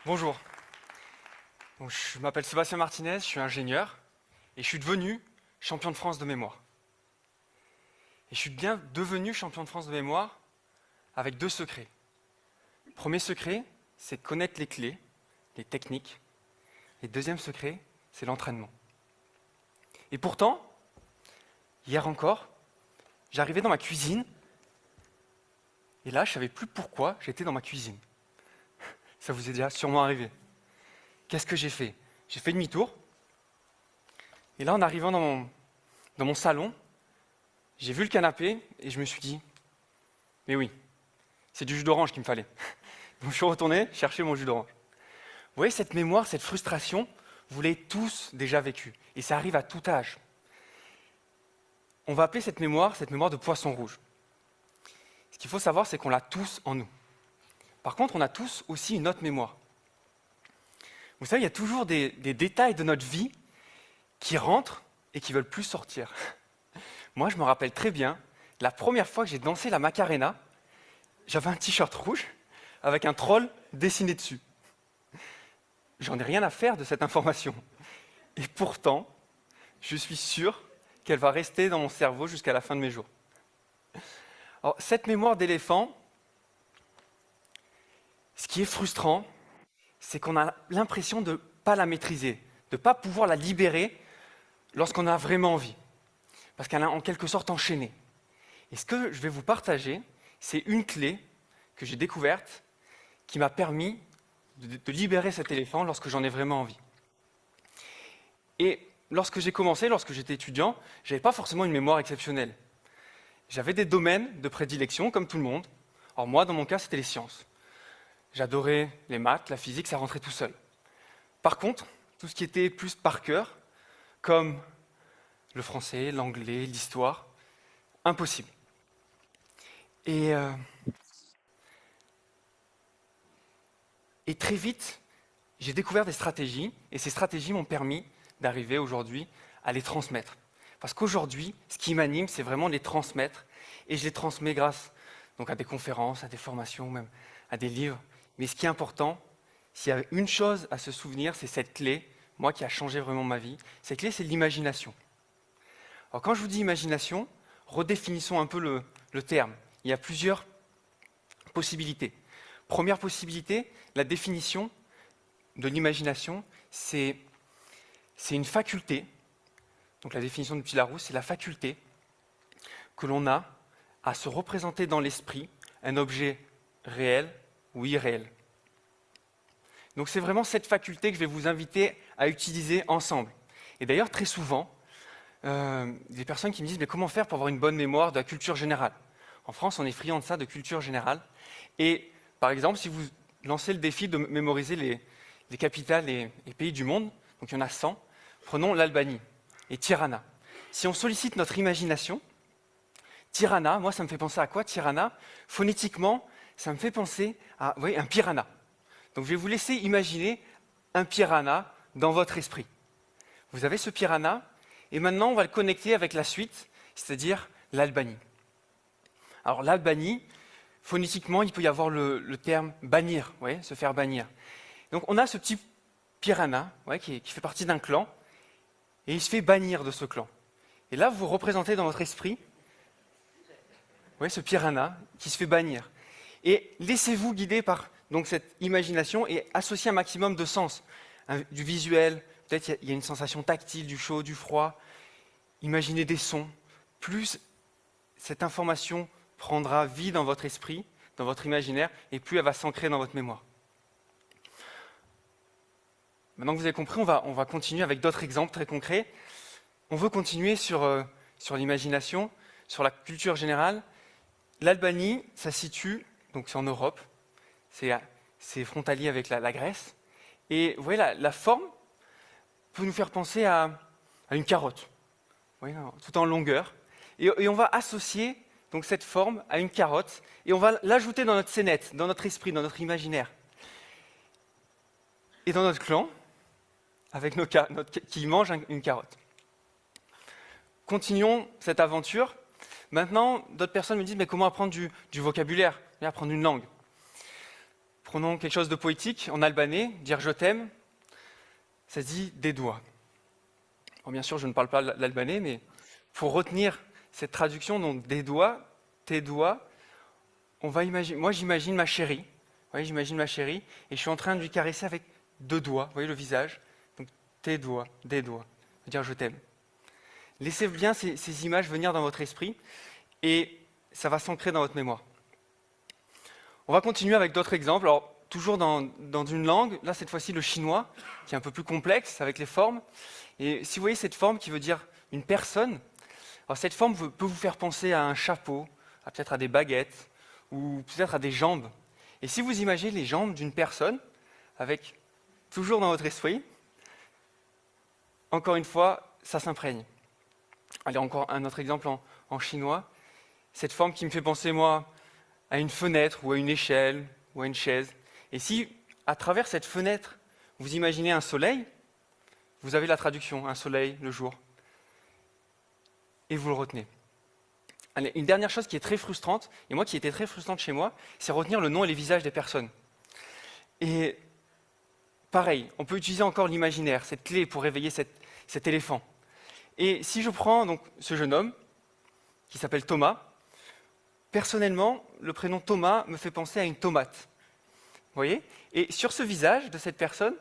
Bonjour, donc, je m'appelle Sébastien Martinez, je suis ingénieur et je suis devenu champion de France de mémoire. Et je suis bien devenu champion de France de mémoire avec 2 secrets. Le premier secret, c'est connaître les clés, les techniques. Et le deuxième secret, c'est l'entraînement. Et pourtant, hier encore, j'arrivais dans ma cuisine et là, je ne savais plus pourquoi j'étais dans ma cuisine. Ça vous est déjà sûrement arrivé. Qu'est-ce que j'ai fait? J'ai fait demi-tour. Et là, en arrivant dans mon salon, j'ai vu le canapé et je me suis dit, mais oui, c'est du jus d'orange qu'il me fallait. Donc je suis retourné chercher mon jus d'orange. Vous voyez, cette mémoire, cette frustration, vous l'avez tous déjà vécue. Et ça arrive à tout âge. On va appeler cette mémoire de poisson rouge. Ce qu'il faut savoir, c'est qu'on l'a tous en nous. Par contre, on a tous aussi une autre mémoire. Vous savez, il y a toujours des détails de notre vie qui rentrent et qui ne veulent plus sortir. Moi, je me rappelle très bien, la première fois que j'ai dansé la Macarena, j'avais un t-shirt rouge avec un troll dessiné dessus. J'en ai rien à faire de cette information. Et pourtant, je suis sûr qu'elle va rester dans mon cerveau jusqu'à la fin de mes jours. Alors, cette mémoire d'éléphant, ce qui est frustrant, c'est qu'on a l'impression de ne pas la maîtriser, de ne pas pouvoir la libérer lorsqu'on a vraiment envie, parce qu'elle est en quelque sorte enchaînée. Et ce que je vais vous partager, c'est une clé que j'ai découverte qui m'a permis de libérer cet éléphant lorsque j'en ai vraiment envie. Et lorsque j'étais étudiant, je n'avais pas forcément une mémoire exceptionnelle. J'avais des domaines de prédilection, comme tout le monde. Alors moi, dans mon cas, c'était les sciences. J'adorais les maths, la physique, ça rentrait tout seul. Par contre, tout ce qui était plus par cœur, comme le français, l'anglais, l'histoire, impossible. Et très vite, j'ai découvert des stratégies, et ces stratégies m'ont permis d'arriver aujourd'hui à les transmettre. Parce qu'aujourd'hui, ce qui m'anime, c'est vraiment de les transmettre, et je les transmets grâce donc, à des conférences, à des formations, même à des livres. Mais ce qui est important, s'il y a une chose à se souvenir, c'est cette clé, moi qui a changé vraiment ma vie. Cette clé, c'est l'imagination. Alors quand je vous dis imagination, redéfinissons un peu le terme. Il y a plusieurs possibilités. Première possibilité, la définition de l'imagination, c'est une faculté. Donc la définition de Petit Larousse, c'est la faculté que l'on a à se représenter dans l'esprit un objet réel ou irréel. Donc c'est vraiment cette faculté que je vais vous inviter à utiliser ensemble. Et d'ailleurs, très souvent, des personnes qui me disent « mais comment faire pour avoir une bonne mémoire de la culture générale ?» En France, on est friand de ça, de culture générale. Et par exemple, si vous lancez le défi de mémoriser les capitales et pays du monde, donc il y en a 100, prenons l'Albanie et Tirana. Si on sollicite notre imagination, Tirana, moi ça me fait penser à quoi Tirana, phonétiquement, ça me fait penser à un piranha. Donc je vais vous laisser imaginer un piranha dans votre esprit. Vous avez ce piranha, et maintenant on va le connecter avec la suite, c'est-à-dire l'Albanie. Alors l'Albanie, phonétiquement, il peut y avoir le terme bannir, se faire bannir. Donc on a ce petit piranha qui fait partie d'un clan, et il se fait bannir de ce clan. Et là, vous représentez dans votre esprit ce piranha qui se fait bannir. Et laissez-vous guider par donc, cette imagination et associez un maximum de sens. Du visuel, peut-être il y a une sensation tactile, du chaud, du froid. Imaginez des sons. Plus cette information prendra vie dans votre esprit, dans votre imaginaire, et plus elle va s'ancrer dans votre mémoire. Maintenant que vous avez compris, on va continuer avec d'autres exemples très concrets. On veut continuer sur l'imagination, sur la culture générale. L'Albanie, ça se situe, donc c'est en Europe, c'est frontalier avec la Grèce. Et vous voyez, la forme peut nous faire penser à une carotte, tout en longueur. Et on va associer donc, cette forme à une carotte, et on va l'ajouter dans notre scénette, dans notre esprit, dans notre imaginaire. Et dans notre clan, avec qui mange une carotte. Continuons cette aventure. Maintenant, d'autres personnes me disent, mais comment apprendre du vocabulaire, apprendre une langue? Prenons quelque chose de poétique, en albanais, dire je t'aime, ça se dit des doigts. Bon, bien sûr, je ne parle pas l'albanais, mais pour retenir cette traduction, donc des doigts, tes doigts, on va imaginer, moi j'imagine ma chérie, vous voyez, j'imagine ma chérie, et je suis en train de lui caresser avec 2 doigts, vous voyez le visage, donc tes doigts, des doigts, dire je t'aime. Laissez bien ces images venir dans votre esprit, et ça va s'ancrer dans votre mémoire. On va continuer avec d'autres exemples. Alors, toujours dans une langue, là cette fois-ci le chinois, qui est un peu plus complexe avec les formes. Et si vous voyez cette forme qui veut dire une personne, alors cette forme peut vous faire penser à un chapeau, peut-être à des baguettes, ou peut-être à des jambes. Et si vous imaginez les jambes d'une personne, avec toujours dans votre esprit, encore une fois, ça s'imprègne. Allez, encore un autre exemple en chinois. Cette forme qui me fait penser, moi, à une fenêtre, ou à une échelle, ou à une chaise. Et si, à travers cette fenêtre, vous imaginez un soleil, vous avez la traduction, un soleil, le jour. Et vous le retenez. Allez, une dernière chose qui est très frustrante, et moi qui était très frustrante chez moi, c'est retenir le nom et les visages des personnes. Et pareil, on peut utiliser encore l'imaginaire, cette clé pour réveiller cet éléphant. Et si je prends donc ce jeune homme, qui s'appelle Thomas, personnellement, le prénom Thomas me fait penser à une tomate. Vous voyez? Et sur ce visage de cette personne,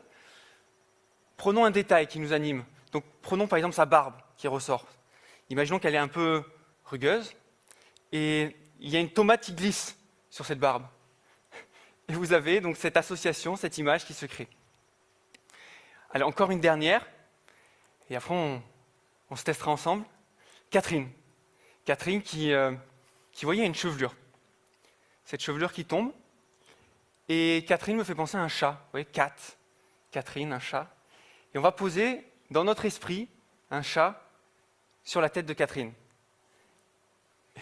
prenons un détail qui nous anime. Donc prenons par exemple sa barbe qui ressort. Imaginons qu'elle est un peu rugueuse, et il y a une tomate qui glisse sur cette barbe. Et vous avez donc cette association, cette image qui se crée. Allez, encore une dernière, et après on se testera ensemble. Catherine. Catherine qui voyait une chevelure. Cette chevelure qui tombe. Et Catherine me fait penser à un chat. Vous voyez, Cat. Catherine, un chat. Et on va poser dans notre esprit un chat sur la tête de Catherine.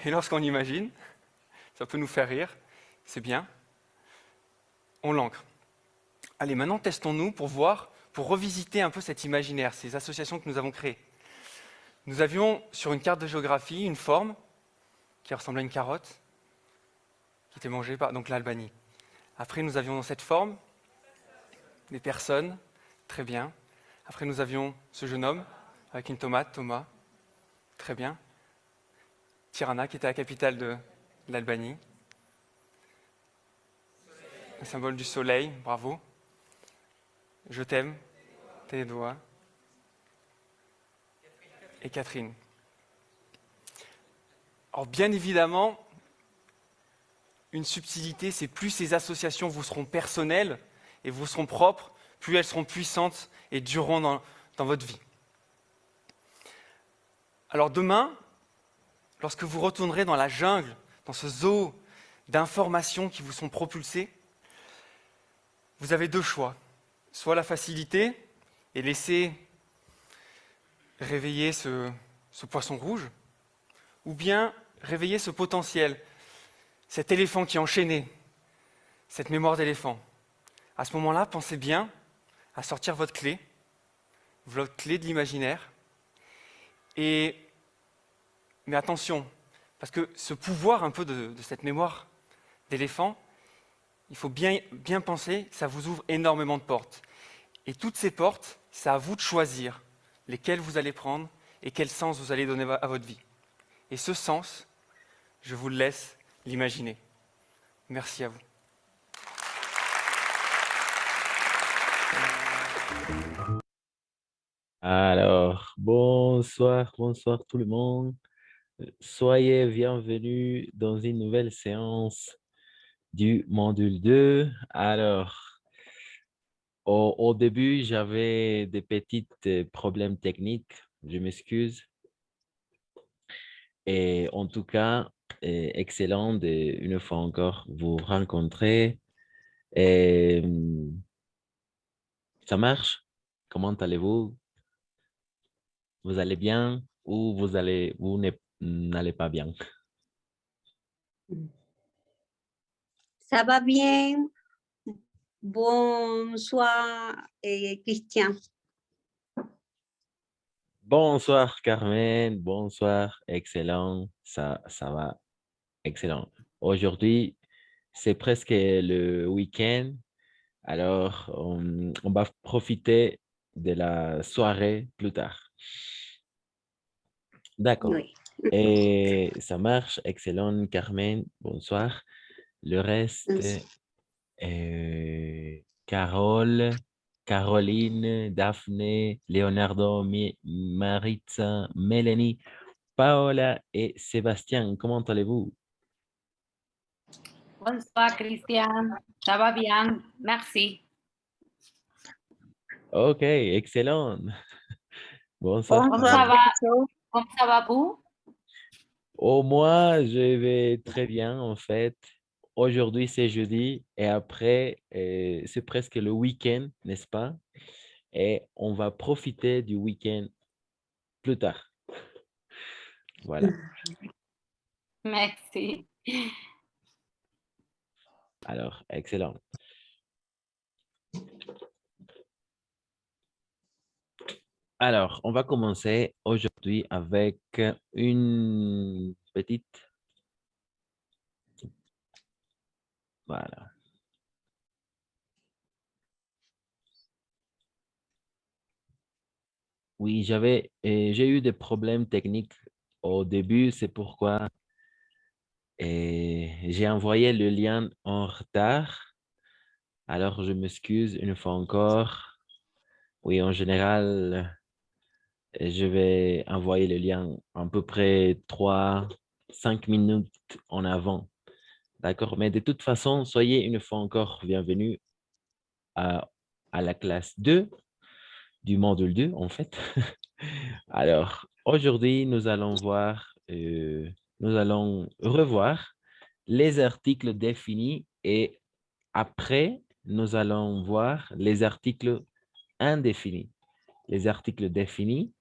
Et lorsqu'on imagine, ça peut nous faire rire, c'est bien, on l'ancre. Allez, maintenant testons-nous pour voir, pour revisiter un peu cet imaginaire, ces associations que nous avons créées. Nous avions sur une carte de géographie une forme qui ressemblait à une carotte, qui était mangée par donc l'Albanie. Après, nous avions dans cette forme des personnes, très bien. Après, nous avions ce jeune homme avec une tomate, Thomas, très bien. Tirana, qui était la capitale de l'Albanie. Le symbole du soleil, bravo. Je t'aime, tes doigts. Et Catherine. Alors bien évidemment, une subtilité, c'est plus ces associations vous seront personnelles et vous seront propres, plus elles seront puissantes et dureront dans votre vie. Alors demain, lorsque vous retournerez dans la jungle, dans ce zoo d'informations qui vous sont propulsées, vous avez 2 choix. Soit la facilité et laisser réveiller ce poisson rouge, ou bien réveiller ce potentiel, cet éléphant qui est enchaîné, cette mémoire d'éléphant. À ce moment-là, pensez bien à sortir votre clé de l'imaginaire. Mais attention, parce que ce pouvoir un peu de cette mémoire d'éléphant, il faut bien penser que ça vous ouvre énormément de portes. Et toutes ces portes, c'est à vous de choisir lesquelles vous allez prendre et quel sens vous allez donner à votre vie. Et ce sens, je vous le laisse l'imaginer. Merci à vous. Alors, bonsoir, bonsoir tout le monde. Soyez bienvenus dans une nouvelle séance du module 2. Alors, au début, j'avais des petits problèmes techniques, je m'excuse. Et en tout cas, excellent de, une fois encore, vous rencontrer. Et, ça marche? Comment allez-vous? Vous allez bien ou n'allez pas bien? Ça va bien. Bonsoir, Christian. Bonsoir Carmen, bonsoir, excellent, ça va, excellent. Aujourd'hui, c'est presque le week-end, alors on va profiter de la soirée plus tard. D'accord. Oui. Et ça marche, excellent Carmen, bonsoir. Le reste, Carole, Caroline, Daphné, Leonardo, Maritza, Mélanie, Paola et Sébastien, comment allez-vous? Bonsoir, Christian. Ça va bien, merci. Ok, excellent. Bonsoir, Comment ça Caroline. va? Comment ça va vous? Oh, moi, je vais très bien, en fait. Aujourd'hui, c'est jeudi et après, c'est presque le week-end, n'est-ce pas? Et on va profiter du week-end plus tard. Voilà. Merci. Alors, excellent. Alors, on va commencer aujourd'hui avec une petite... Voilà. Oui, j'ai eu des problèmes techniques au début, c'est pourquoi j'ai envoyé le lien en retard. Alors, je m'excuse une fois encore. Oui, en général, je vais envoyer le lien à peu près 3, 5 minutes en avant. D'accord? Mais de toute façon, soyez une fois encore bienvenus à, à la classe 2 du module 2, en fait. Alors, aujourd'hui, nous allons revoir les articles définis et après, nous allons voir les articles indéfinis. Les articles définis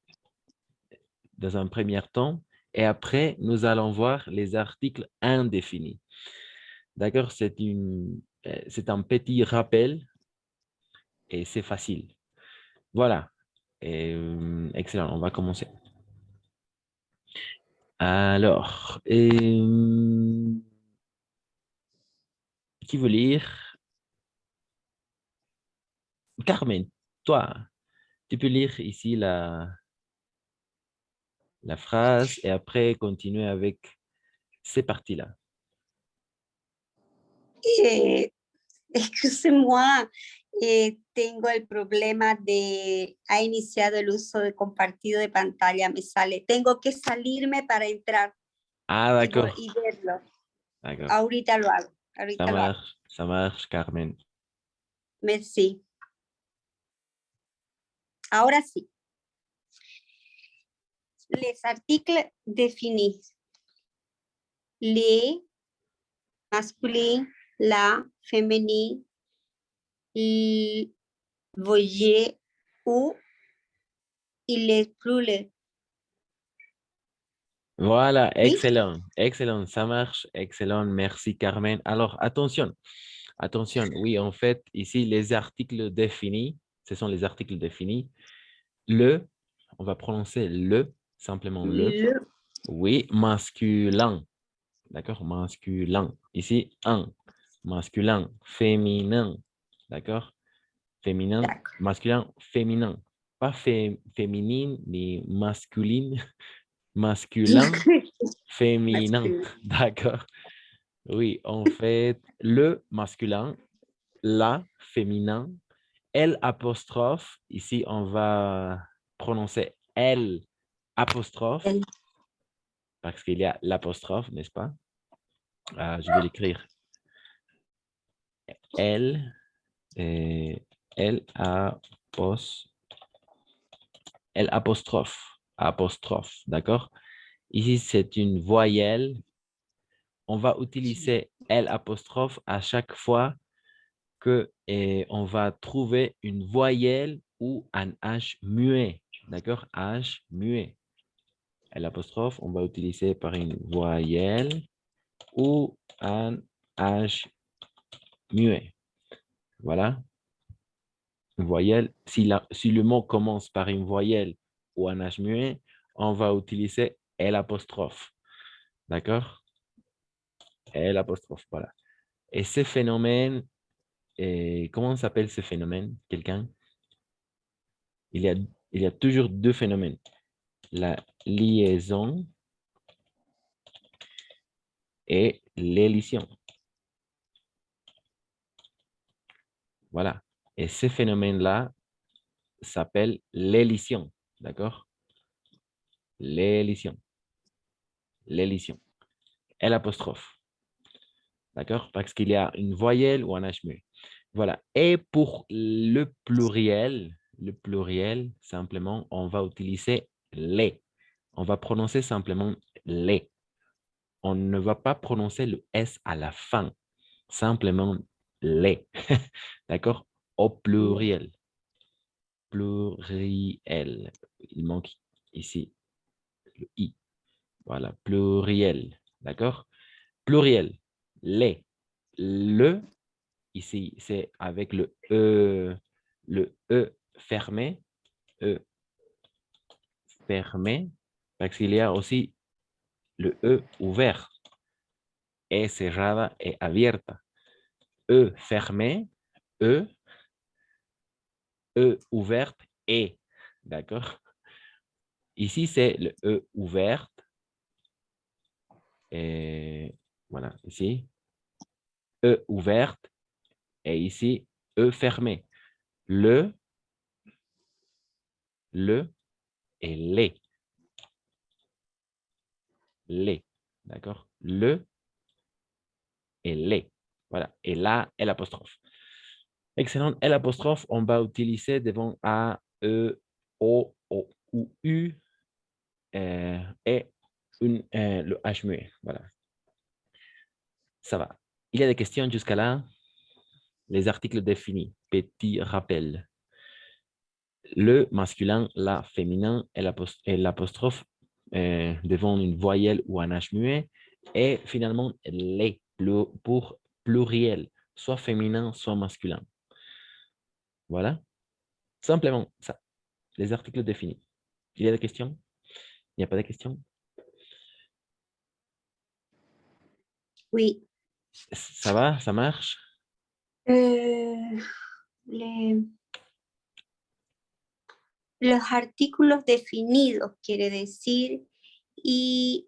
dans un premier temps et après, nous allons voir les articles indéfinis. D'accord? C'est un petit rappel et c'est facile. Voilà. Excellent, on va commencer. Alors, qui veut lire? Carmen, toi, tu peux lire ici la phrase et après continuer avec ces parties-là. Excusez-moi, tengo el problema de, ha iniciado el uso de compartido de pantalla, me sale. Tengo que salirme para entrar Ah, d'accord. y verlo. D'accord. Ahorita lo hago. Ahorita lo hago. Ça marche, Carmen. Merci. Ahora sí. Les articles définis. Les, masculin, la, féminin, voyez, ou, il les pluriel. Voilà, Oui. excellent, excellent, ça marche, excellent, merci Carmen. Alors, attention, oui, en fait, ici, les articles définis, ce sont les articles définis. Le, on va prononcer le, simplement le. Oui, masculin, d'accord, masculin. Ici, un, masculin, féminin, d'accord, féminin, masculin, féminin. Pas féminine ni masculine, masculin, féminin, d'accord. Oui, en fait, le masculin, la féminin, L apostrophe, ici on va prononcer L apostrophe, parce qu'il y a l'apostrophe, n'est-ce pas? Je vais l'écrire. L, L apostrophe, d'accord? Ici, c'est une voyelle. On va utiliser L apostrophe à chaque fois que on va trouver une voyelle ou un H muet. D'accord? H muet. L'apostrophe, on va utiliser par une voyelle ou un H muet. Voilà. Une voyelle. Si le mot commence par une voyelle ou un H muet, on va utiliser l'apostrophe. D'accord? L'apostrophe, voilà. Et ce phénomène, comment s'appelle ce phénomène? Quelqu'un? Il y a toujours deux phénomènes. La liaison et l'élision. Voilà. Et ce phénomène-là s'appelle l'élision. D'accord? L'élision. L'élision. L'apostrophe. D'accord? Parce qu'il y a une voyelle ou un H muet. Voilà. Et pour le pluriel, simplement, on va utiliser les. On va prononcer simplement les. On ne va pas prononcer le S à la fin. Simplement les. D'accord? Au pluriel. Pluriel. Il manque ici le I. Voilà. Pluriel. D'accord? Pluriel. Les. Le. Ici, c'est avec le E fermé. E fermé. Parce qu'il y a aussi le E ouvert. E cerrada et abierta. E fermé. E. E ouverte et. D'accord? Ici, c'est le E ouverte. Et voilà, ici. E ouverte. Et ici, E fermé. Le et les. Les. D'accord? Le et les. Voilà. Et là, l'apostrophe. Excellent. L'apostrophe, on va utiliser devant A, E, O ou U et le H muet. Voilà. Ça va. Il y a des questions jusqu'à là. Les articles définis. Petit rappel. Le masculin, la féminin et l'apostrophe devant une voyelle ou un H muet. Et finalement, les pour pluriel, soit féminin, soit masculin. Voilà. Simplement ça. Les articles définis. Il y a des questions? Il n'y a pas de questions? Oui. Ça va? Ça marche? Le- los artículos definidos, quiere decir, y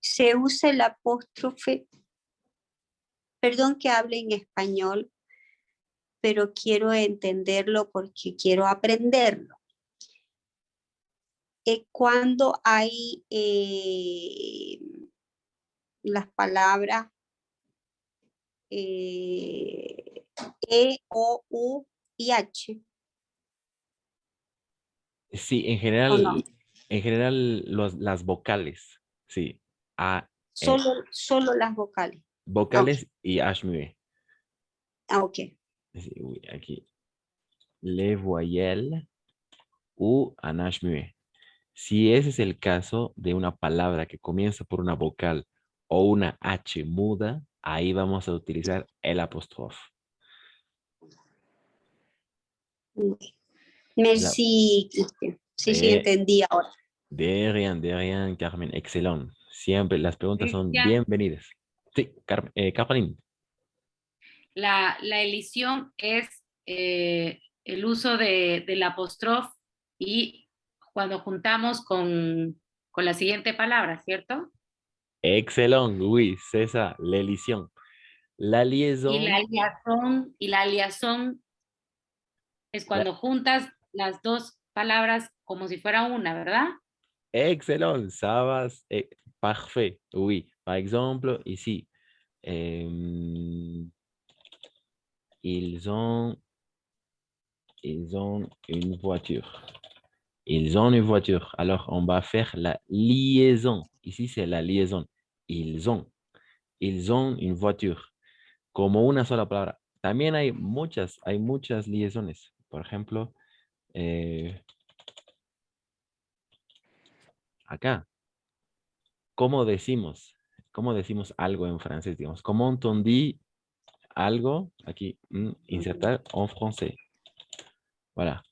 se usa el apóstrofe, perdón que hable en español, pero quiero entenderlo porque quiero aprenderlo. Cuando hay las palabras E, O, U y H. Sí, ¿O no? en general las vocales. Sí. A, E. Solo las vocales. Vocales y H muet. Ah, ok. Sí, oui, aquí. Les voyelles ou un H muet. Si ese es el caso de una palabra que comienza por una vocal o una H muda, ahí vamos a utilizar el apóstrofe. Merci, Cristian. Sí, sí, De, entendí ahora. de rien, Carmen. Excelente. Siempre las preguntas son Cristian, bienvenidas. Sí, Carmen. la elisión es el uso del apóstrofe y cuando juntamos con la siguiente palabra, ¿cierto? Excelente, oui, c'est ça, l'élision. La Y liaison, la liazón es la- cuando juntas las dos palabras como si fuera una, ¿verdad? excellent, ça va, parfait, oui. Par exemple, ici, euh, ils ont, ils ont une voiture. Ils ont une voiture. Alors, on va faire la liaison. Ici, c'est la liaison. Ils ont. Ils ont une voiture. Como una sola palabra. También hay muchas liaisons. Por ejemplo, acá. ¿Cómo decimos algo en francés? Digamos, comment on dit algo, aquí, insertar en français. Voilà.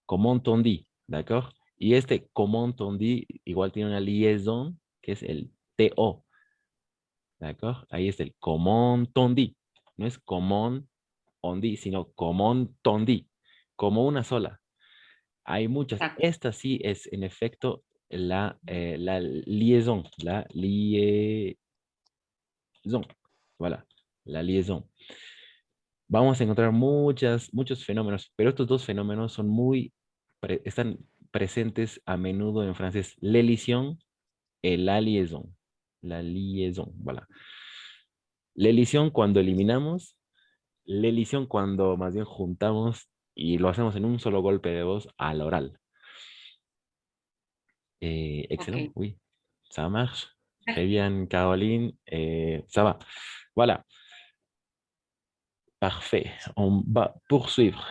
Comment on dit, d'accord? Y este comment on dit igual tiene una liaison que es el TO, d'accord? Ahí es el comment on dit. No es comment on dit, sino comment on dit, como una sola. Hay muchas. D'accord. Esta sí es en efecto la liaison, la liaison. Voilà, la liaison. Vamos a encontrar muchos fenómenos, pero estos dos fenómenos son están presentes a menudo en francés. L'élision et la liaison. La liaison, voilà. L'élision cuando eliminamos, l'élision cuando más bien juntamos y lo hacemos en un solo golpe de voz al oral. Excellent, Ok. oui, ça marche. Très bien, Caroline. Ça va. Voilà. Parfait. On va poursuivre.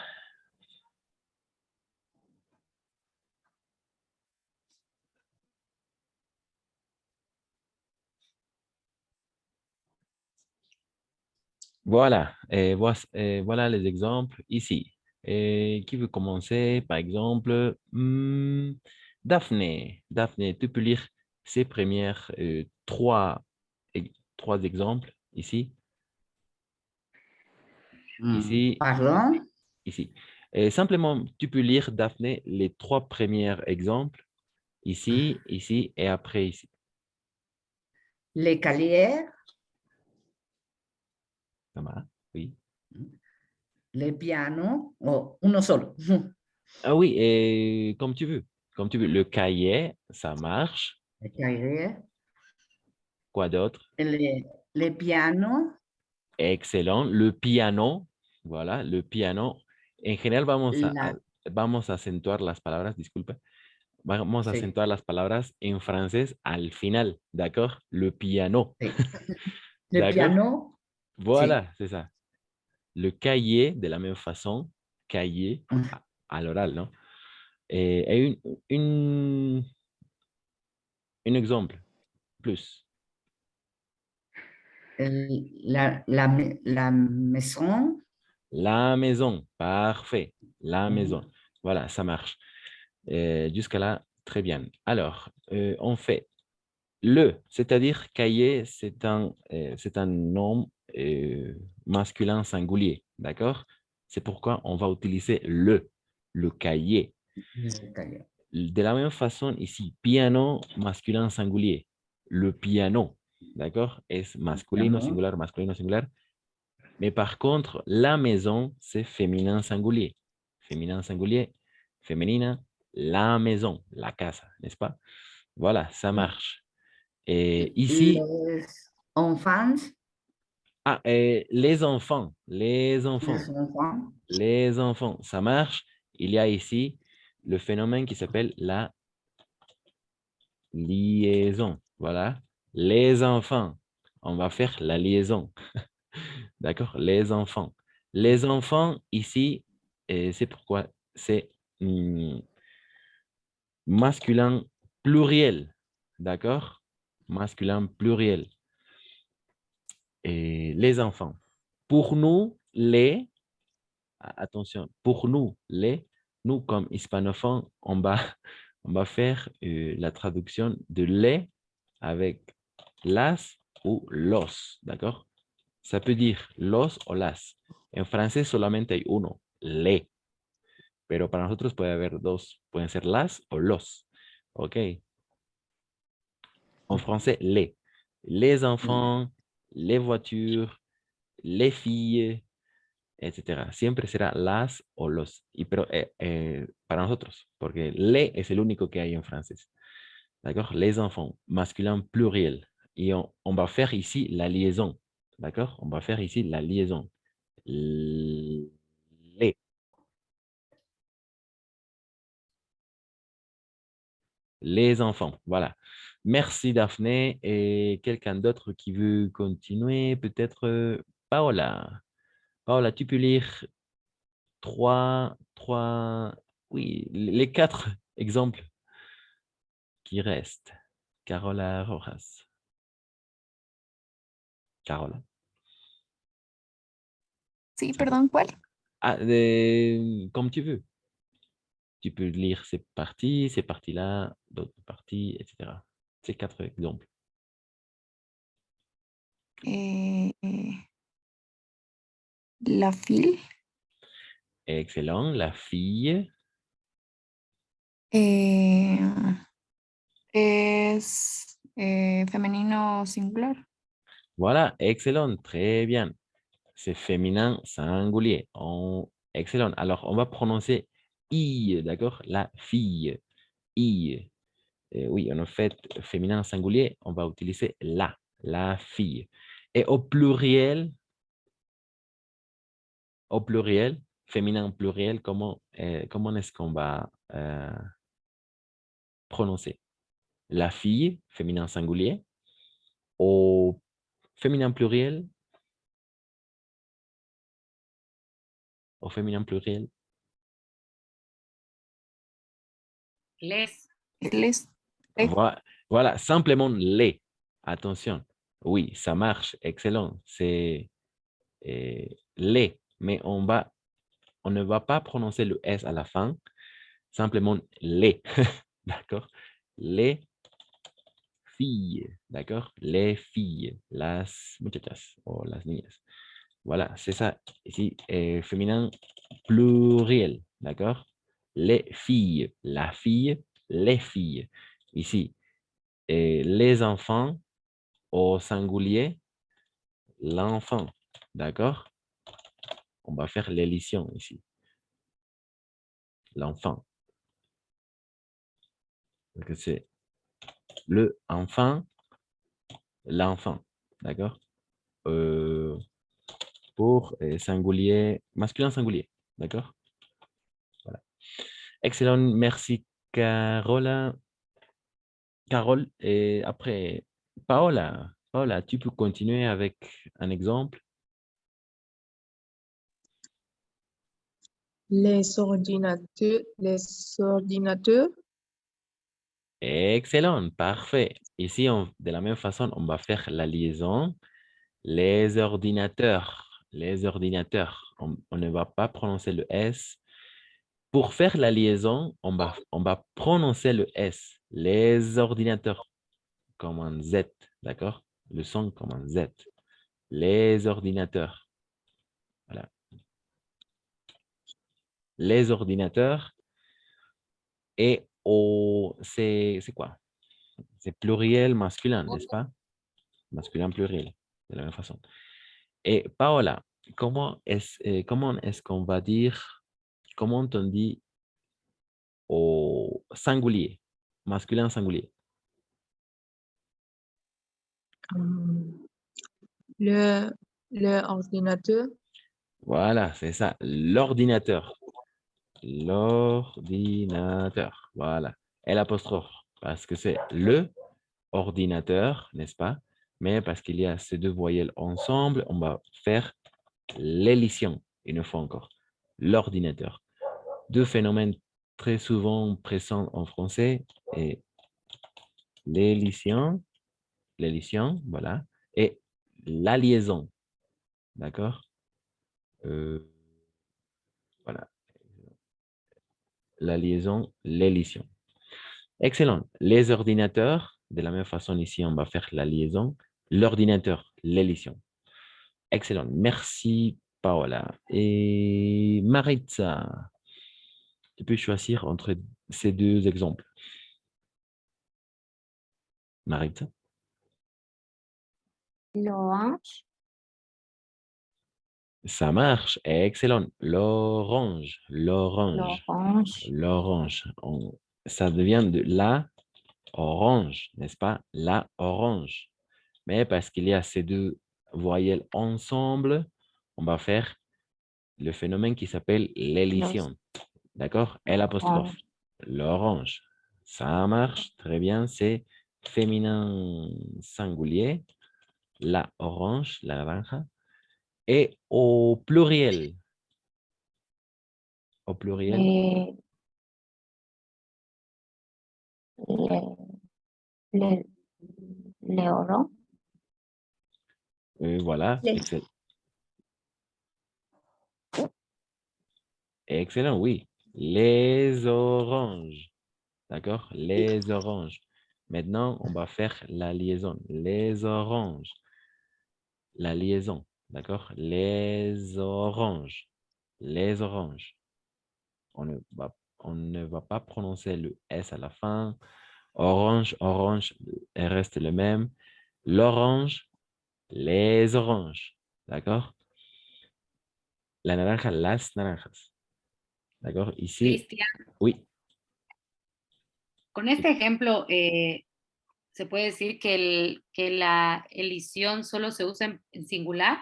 Voilà, voilà les exemples ici. Qui veut commencer? Par exemple, Daphné. Daphné, tu peux lire ces premières trois exemples ici, ici, Pardon? ici. Simplement, tu peux lire, Daphné, les trois premiers exemples ici, ici et après ici. Les calières, Ça va? Oui. les pianos, o uno solo. Ah oui, et comme tu veux. Comme tu veux. Le cahier, ça marche. Les calières, Quoi d'autre? les pianos, Excellent. Le piano, voilà, le piano. En general la, vamos a acentuar las palabras, disculpa. Vamos a sí, acentuar las palabras en francés al final, ¿d'accord? Le piano, sí. Le ¿d'accord? piano, sí. Voilà, c'est ça. Le cahier, de la même façon, cahier à l'oral, ¿no? Et un exemple, plus. La maison, La maison, parfait. La mhm, maison. Voilà, ça marche. Jusqu'à là, très bien. Alors, on fait le, c'est-à-dire cahier, c'est un nom masculin singulier, d'accord? C'est pourquoi on va utiliser le cahier. les calières. De la même façon, ici, piano, masculin singulier. Le piano, d'accord? Es Piano, masculino singular. Mais par contre, la maison, c'est féminin singulier. Féminin singulier, féminine, la maison, la casa, n'est-ce pas? Voilà, ça marche. Et ici, les enfants, les enfants, les enfants, les enfants, les enfants, ça marche. Il y a ici le phénomène qui s'appelle la liaison. Voilà, les enfants. On va faire la liaison. D'accord? Les enfants. Les enfants, ici, c'est pourquoi c'est masculin pluriel. D'accord? Masculin pluriel. Et les enfants. Pour nous, attention, pour nous, nous comme hispanophones, on va faire la traduction de les avec las ou los. D'accord? Ça peut dire los o las. En francés solamente hay uno, le. Pero para nosotros puede haber dos. Pueden ser las o los. ¿Ok? En français, les. Les enfants, les voitures, les filles, etc. Siempre será las o los. Pero para nosotros, porque le es el único que hay en francés. D'accord? Les enfants, masculin pluriel. Et on va faire ici la liaison. D'accord? On va faire ici la liaison. Les. Les enfants, voilà. Merci Daphné. Et quelqu'un d'autre qui veut continuer? Peut-être Paola. Paola, tu peux lire oui, les quatre exemples qui restent. Carola Rojas. Carola. Sí, perdón, ¿cuál? Ah, comme tu veux. Tu peux lire ces parties-là, d'autres parties, etc. Ces 4 exemples. La fille. Excellent. La fille. Es femenino singular. Voilà, excellent. Très bien. C'est féminin singulier. Excellent. Alors, on va prononcer I, d'accord? La fille. I. Oui, en fait, féminin singulier, on va utiliser la fille. Et au pluriel, féminin pluriel, comment est-ce qu'on va prononcer? La fille, féminin singulier. Au féminin pluriel, au féminin pluriel. Les. Les. Voilà, simplement les. Attention. Oui, ça marche. Excellent. C'est les. Mais on ne va pas prononcer le S à la fin. Simplement les. D'accord? Les filles. D'accord? Les filles. Las muchachas o las niñas. Voilà, c'est ça. Ici, féminin pluriel. D'accord? Les filles. La fille. Les filles. Ici, les enfants au singulier. L'enfant. D'accord? On va faire l'élision ici. L'enfant. Donc, c'est le enfant, l'enfant. D'accord? Pour singulier, masculin singulier. D'accord? Voilà. Excellent. Merci, Carole. Et après, Paola. Paola, tu peux continuer avec un exemple? Les ordinateurs. Excellent, parfait. Ici, de la même façon, on va faire la liaison. Les ordinateurs. Les ordinateurs. On ne va pas prononcer le S. Pour faire la liaison, on va prononcer le S. Les ordinateurs comme un Z. D'accord? Le son comme un Z. Les ordinateurs. Voilà. Les ordinateurs. Et c'est quoi? C'est pluriel masculin, n'est-ce pas? Masculin pluriel, de la même façon. Et Paola, comment est-ce qu'on va dire, comment on dit au singulier, masculin singulier? Le ordinateur. Voilà, c'est ça, l'ordinateur. L'ordinateur, voilà. Et l'apostrophe, parce que c'est le ordinateur, n'est-ce pas? Mais parce qu'il y a ces deux voyelles ensemble, on va faire l'élision, une fois encore. L'ordinateur. Deux phénomènes très souvent présents en français, et l'élision, voilà, et la liaison, d'accord? Voilà, la liaison, l'élision. Excellent. Les ordinateurs, de la même façon ici, on va faire la liaison. L'ordinateur, l'élision. Excellent. Merci, Paola. Et Maritza, tu peux choisir entre ces deux exemples. Maritza. L'orange. Ça marche. Excellent. L'orange. L'orange. L'orange. L'orange. Ça devient de la orange, n'est-ce pas? La orange. Mais parce qu'il y a ces deux voyelles ensemble, on va faire le phénomène qui s'appelle l'élision. D'accord? Et l'apostrophe. L'orange. Ça marche. Très bien. C'est féminin singulier. La orange, la naranja. Et au pluriel. Au pluriel. Les oranges. Voilà. Les- Excellent. Excellent, oui. Les oranges. D'accord? Les oranges. Maintenant, on va faire la liaison. Les oranges. La liaison. D'accord? Les oranges. Les oranges. On ne va pas prononcer le S à la fin. Orange, orange, elle reste le même. L'orange, les oranges. ¿D'accord? La naranja, las naranjas. ¿D'accord? Ici, Cristian, oui. con este ejemplo, se puede decir que, que la elisión solo se usa en singular.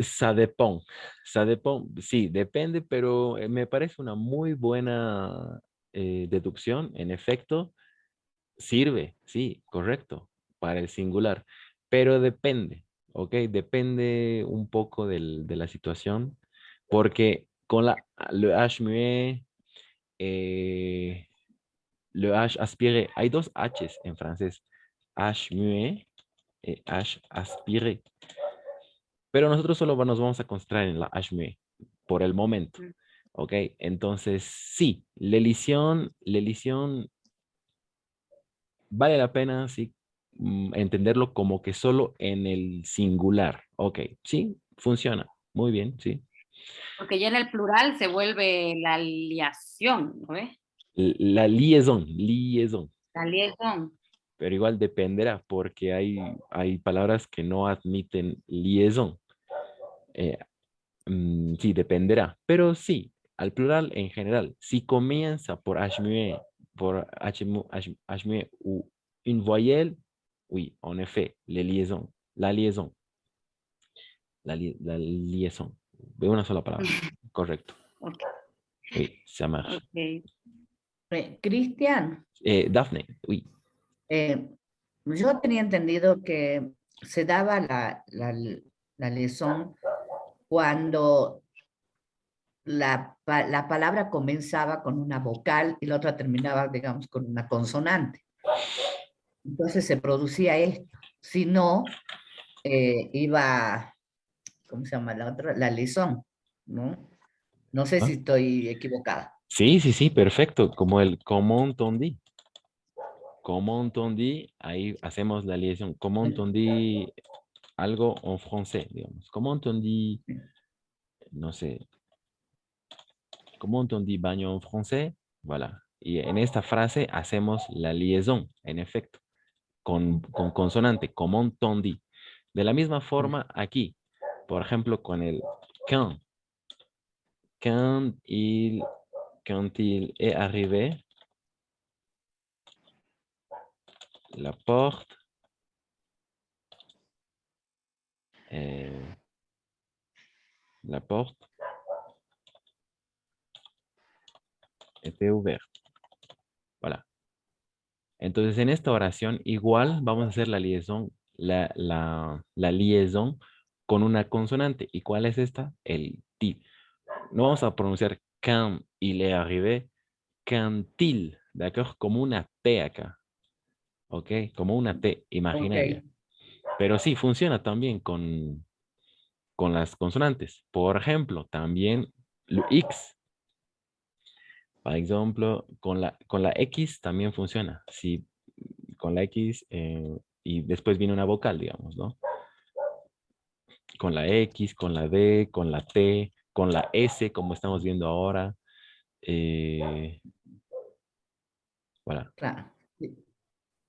Ça dépend. Ça dépend. Sí, depende, pero me parece una muy buena deducción. En efecto, sirve, sí, correcto, para el singular, pero depende, ¿ok? Depende un poco de la situación, porque con le H muet, le H aspiré, hay dos H's en francés, H muet y H aspiré, pero nosotros solo nos vamos a concentrar en la H muet por el momento, Mm. ¿ok? Entonces, sí, la elisión vale la pena, sí, entenderlo como que solo en el singular. Ok, sí, funciona. Muy bien, sí. Porque ya en el plural se vuelve la liación, ¿no ves? La liaison. La liaison. Pero igual dependerá porque hay palabras que no admiten liaison. Eh, sí, dependerá. Pero sí, al plural en general, si comienza por HME, por HME ou une voyelle, oui, en effet, les liaisons, la liaison. La liaison. De una sola palabra. Correcto. Ok, Oui, ça marche. ok. Cristian, Daphne, oui. yo tenía entendido que se daba la liaison cuando la palabra comenzaba con una vocal y la otra terminaba, digamos, con una consonante. Entonces se producía esto. Si no, iba, ¿cómo se llama la otra? La liaison, ¿no? No sé Ah, si estoy equivocada. sí, sí, sí, perfecto. Como el comment on dit. Comment on dit, ahí hacemos la liaison. Comment on dit algo en français, digamos. Comment on dit, no sé, comment on dit baño en français, voilà. Y en esta frase hacemos la liaison, en efecto, con consonante, comment on dit. De la misma forma aquí, por ejemplo, con el quand. Quand il est arrivé, la porte la porte était ouverte. Voilà. Entonces, en esta oración, igual vamos a hacer la liaison, la liaison con una consonante. ¿Y cuál es esta? El ti. No vamos a pronunciar quand il est arrivé, quand il, ¿d'accord? Como una T acá. ¿Ok? Como una T imaginaria. Ok. Pero sí, funciona también con las consonantes. Por ejemplo, también el X. Por ejemplo, con la X también funciona. Si con la X y después viene una vocal, digamos, ¿no? Con la X, con la D, con la T, con la S, como estamos viendo ahora. Voilà. Claro. Sí.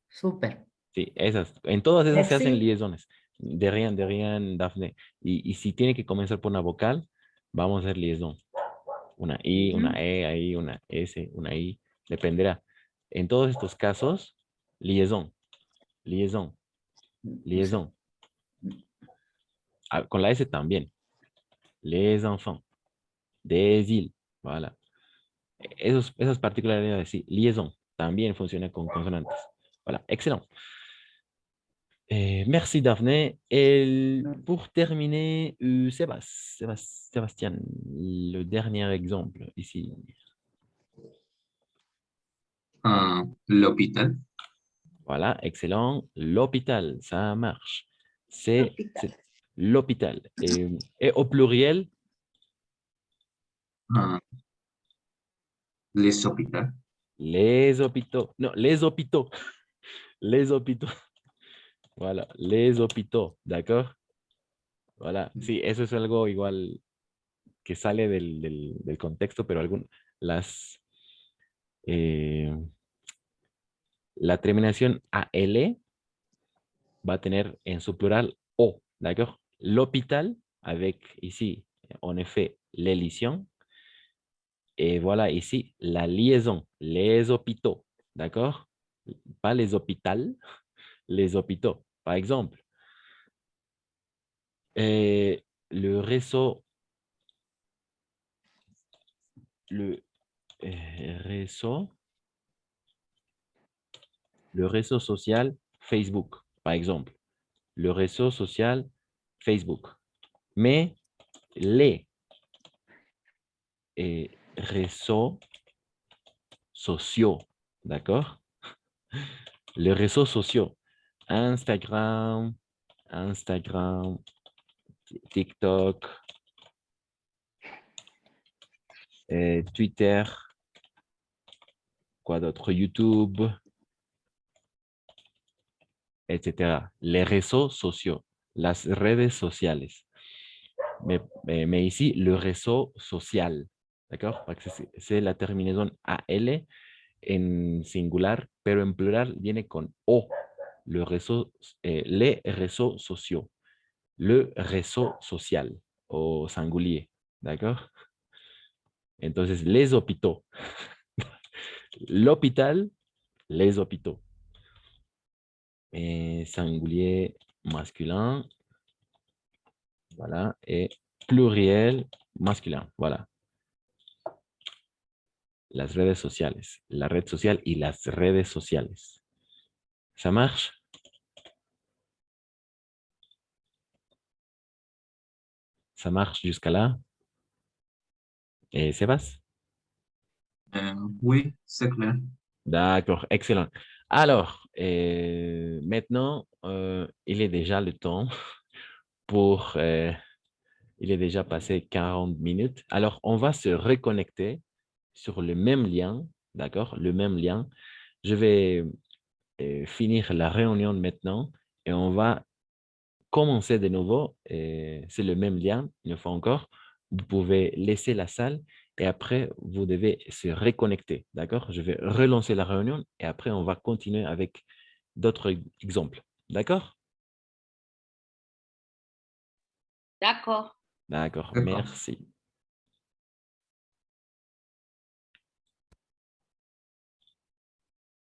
Súper. Sí, esas. En todas esas se hacen Merci. liaisons. De Rian, Daphne. Y si tiene que comenzar por una vocal, vamos a hacer liaison. Una I, una Ujú. E, ahí, una S, una I. Dependerá. En todos estos casos, liaison, liaison, liaison. Ah, con la S también. Les enfants, des îles. Voilà. Esas particularidades, sí. Liaison también funciona con consonantes. Voilà. Excellent. Merci Daphné. Et pour terminer, Sébastien, le dernier exemple ici. L'hôpital. Voilà, excellent. L'hôpital, ça marche. C'est L'hôpital. l'hôpital. Et au pluriel, Ah, les hôpitaux. les hôpitaux. Non, les hôpitaux. Les hôpitaux. Voilà, les hôpitaux, ¿d'accord? Voilà, sí, eso es algo igual que sale del contexto, pero eh, la terminación AL va a tener en su plural O, ¿d'accord? L'hôpital, avec ici, en effet, l'élision. Et voilà ici, la liaison, les hôpitaux, d'accord? Pas les hôpitaux, les hôpitaux. Par exemple, le réseau, le réseau, le réseau social Facebook, par exemple. Le réseau social Facebook. Mais les réseaux sociaux, d'accord? Les réseaux sociaux, Instagram, TikTok, Twitter, quoi d'autre? YouTube, etc. Les réseaux sociaux, las redes sociales. Mais ici, le réseau social, d'accord? Parce que c'est la terminaison AL en singular, pero en plural viene con O. Le réseau, les réseaux sociaux. Le réseau social au singulier, d'accord? Entonces, les hôpitaux. L'hôpital, les hôpitaux. Singulier masculin, voilà, et pluriel masculin, voilà. Las redes sociales, la red social y las redes sociales. ¿Ça marche? ¿Ça marche jusqu'à là? Sébastien? Oui, c'est clair. D'accord, excellent. Alors, maintenant, il est déjà le temps pour... il est déjà passé 40 minutes. Alors, on va se reconnecter sur le même lien, d'accord? Le même lien. Je vais finir la réunion maintenant et on va commencer de nouveau. C'est le même lien, une fois encore. Vous pouvez laisser la salle et après, vous devez se reconnecter, d'accord? Je vais relancer la réunion et après, on va continuer avec d'autres exemples, d'accord? D'accord. D'accord, D'accord. merci.